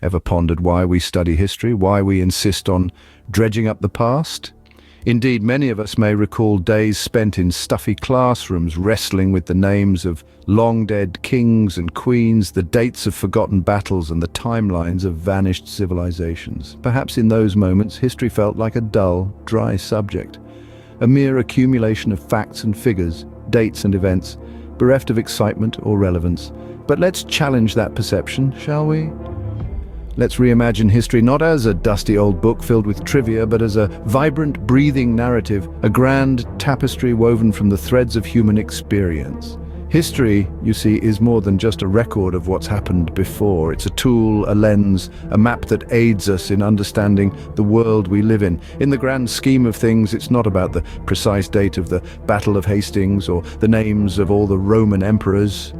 Ever pondered why we study history, why we insist on dredging up the past? Indeed, many of us may recall days spent in stuffy classrooms wrestling with the names of long-dead kings and queens, the dates of forgotten battles and the timelines of vanished civilizations. Perhaps in those moments, history felt like a dull, dry subject, a mere accumulation of facts and figures, dates and events, bereft of excitement or relevance. But let's challenge that perception, shall we? Let's reimagine history not as a dusty old book filled with trivia, but as a vibrant, breathing narrative, a grand tapestry woven from the threads of human experience. History, you see, is more than just a record of what's happened before. It's a tool, a lens, a map that aids us in understanding the world we live in. In the grand scheme of things, it's not about the precise date of the Battle of Hastings or the names of all the Roman emperors.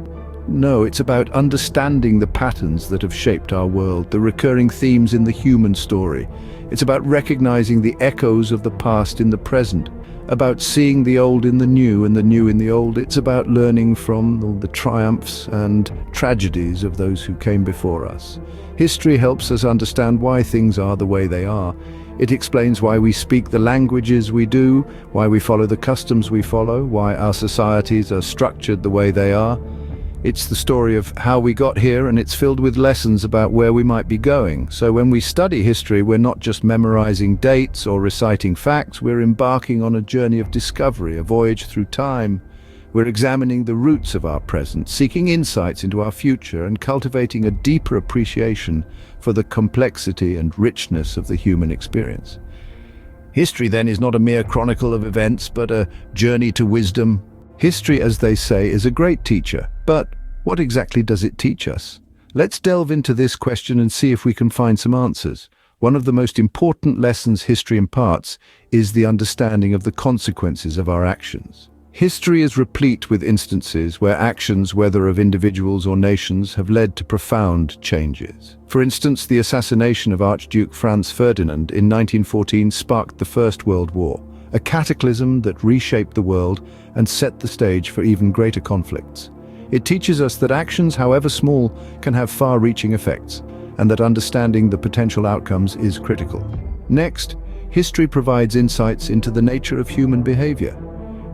No, it's about understanding the patterns that have shaped our world, the recurring themes in the human story. It's about recognizing the echoes of the past in the present, about seeing the old in the new and the new in the old. It's about learning from the triumphs and tragedies of those who came before us. History helps us understand why things are the way they are. It explains why we speak the languages we do, why we follow the customs we follow, why our societies are structured the way they are. It's the story of how we got here, and it's filled with lessons about where we might be going. So when we study history, we're not just memorizing dates or reciting facts, we're embarking on a journey of discovery, a voyage through time. We're examining the roots of our present, seeking insights into our future, and cultivating a deeper appreciation for the complexity and richness of the human experience. History, then, is not a mere chronicle of events, but a journey to wisdom. History, as they say, is a great teacher, but what exactly does it teach us? Let's delve into this question and see if we can find some answers. One of the most important lessons history imparts is the understanding of the consequences of our actions. History is replete with instances where actions, whether of individuals or nations, have led to profound changes. For instance, the assassination of Archduke Franz Ferdinand in 1914 sparked the First World War, a cataclysm that reshaped the world and set the stage for even greater conflicts. It teaches us that actions, however small, can have far-reaching effects, and that understanding the potential outcomes is critical. Next, history provides insights into the nature of human behavior.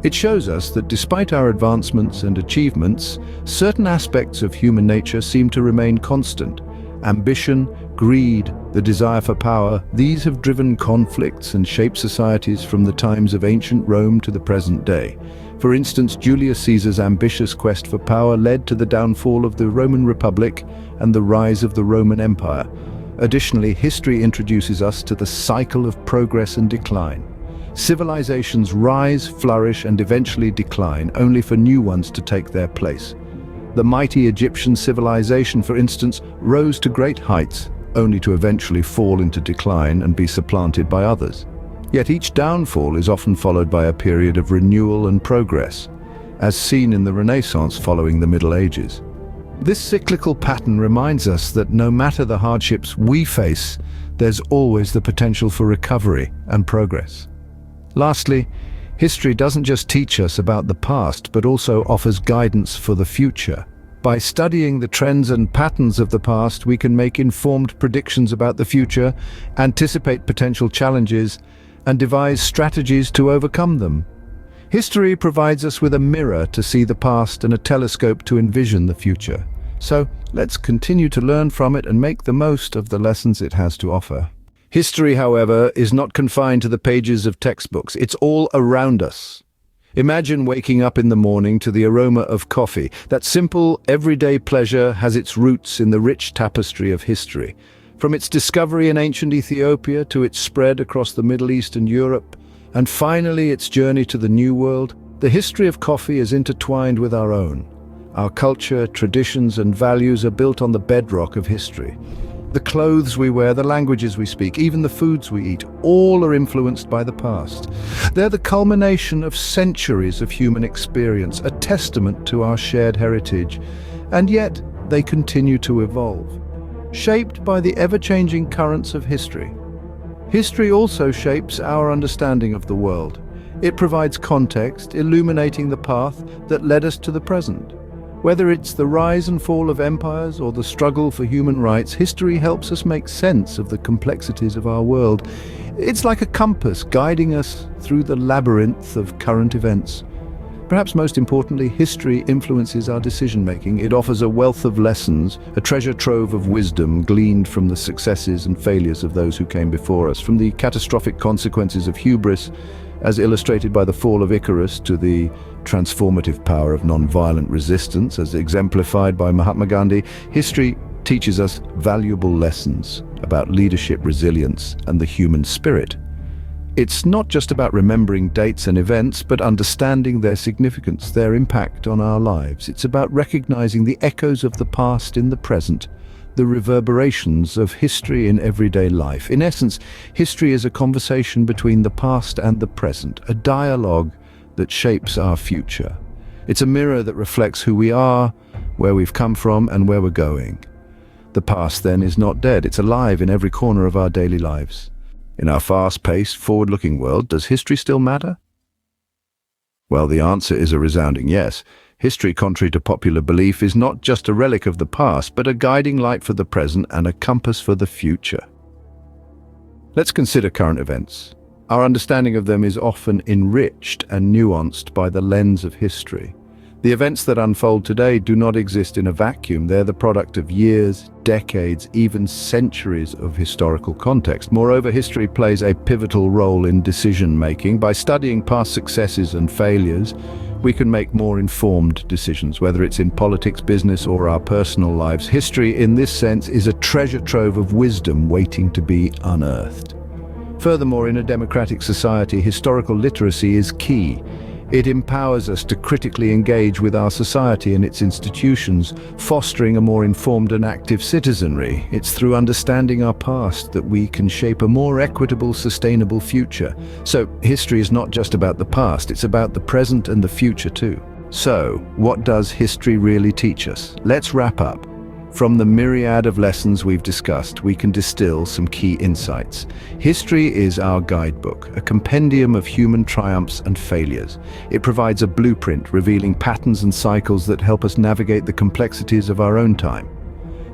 It shows us that despite our advancements and achievements, certain aspects of human nature seem to remain constant. Ambition, greed, the desire for power, these have driven conflicts and shaped societies from the times of ancient Rome to the present day. For instance, Julius Caesar's ambitious quest for power led to the downfall of the Roman Republic and the rise of the Roman Empire. Additionally, history introduces us to the cycle of progress and decline. Civilizations rise, flourish, and eventually decline, only for new ones to take their place. The mighty Egyptian civilization, for instance, rose to great heights, only to eventually fall into decline and be supplanted by others. Yet each downfall is often followed by a period of renewal and progress, as seen in the Renaissance following the Middle Ages. This cyclical pattern reminds us that no matter the hardships we face, there's always the potential for recovery and progress. Lastly, history doesn't just teach us about the past, but also offers guidance for the future. By studying the trends and patterns of the past, we can make informed predictions about the future, anticipate potential challenges, and devise strategies to overcome them. History provides us with a mirror to see the past and a telescope to envision the future. So let's continue to learn from it and make the most of the lessons it has to offer. History, however, is not confined to the pages of textbooks. It's all around us. Imagine waking up in the morning to the aroma of coffee. That simple, everyday pleasure has its roots in the rich tapestry of history. From its discovery in ancient Ethiopia to its spread across the Middle East and Europe, and finally its journey to the New World, the history of coffee is intertwined with our own. Our culture, traditions, and values are built on the bedrock of history. The clothes we wear, the languages we speak, even the foods we eat, all are influenced by the past. They're the culmination of centuries of human experience, a testament to our shared heritage, and yet they continue to evolve, shaped by the ever-changing currents of history. History also shapes our understanding of the world. It provides context, illuminating the path that led us to the present. Whether it's the rise and fall of empires or the struggle for human rights, history helps us make sense of the complexities of our world. It's like a compass guiding us through the labyrinth of current events. Perhaps most importantly, history influences our decision-making. It offers a wealth of lessons, a treasure trove of wisdom gleaned from the successes and failures of those who came before us, from the catastrophic consequences of hubris, as illustrated by the fall of Icarus, to the transformative power of non-violent resistance, as exemplified by Mahatma Gandhi. History teaches us valuable lessons about leadership, resilience, and the human spirit. It's not just about remembering dates and events, but understanding their significance, their impact on our lives. It's about recognizing the echoes of the past in the present, the reverberations of history in everyday life. In essence, history is a conversation between the past and the present, a dialogue that shapes our future. It's a mirror that reflects who we are, where we've come from, and where we're going. The past, then, is not dead. It's alive in every corner of our daily lives. In our fast-paced, forward-looking world, does history still matter? Well, the answer is a resounding yes. History, contrary to popular belief, is not just a relic of the past, but a guiding light for the present and a compass for the future. Let's consider current events. Our understanding of them is often enriched and nuanced by the lens of history. The events that unfold today do not exist in a vacuum. They're the product of years, decades, even centuries of historical context. Moreover, history plays a pivotal role in decision-making. By studying past successes and failures, we can make more informed decisions, whether it's in politics, business, or our personal lives. History, in this sense, is a treasure trove of wisdom waiting to be unearthed. Furthermore, in a democratic society, historical literacy is key. It empowers us to critically engage with our society and its institutions, fostering a more informed and active citizenry. It's through understanding our past that we can shape a more equitable, sustainable future. So, history is not just about the past, it's about the present and the future too. So, what does history really teach us? Let's wrap up. From the myriad of lessons we've discussed, we can distill some key insights. History is our guidebook, a compendium of human triumphs and failures. It provides a blueprint revealing patterns and cycles that help us navigate the complexities of our own time.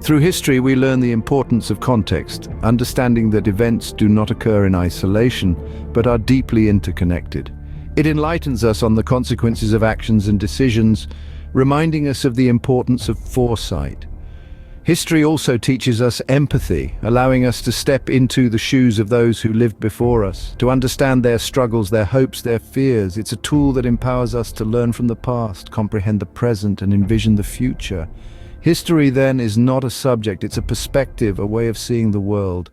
Through history, we learn the importance of context, understanding that events do not occur in isolation, but are deeply interconnected. It enlightens us on the consequences of actions and decisions, reminding us of the importance of foresight. History also teaches us empathy, allowing us to step into the shoes of those who lived before us, to understand their struggles, their hopes, their fears. It's a tool that empowers us to learn from the past, comprehend the present, and envision the future. History, then, is not a subject, it's a perspective, a way of seeing the world.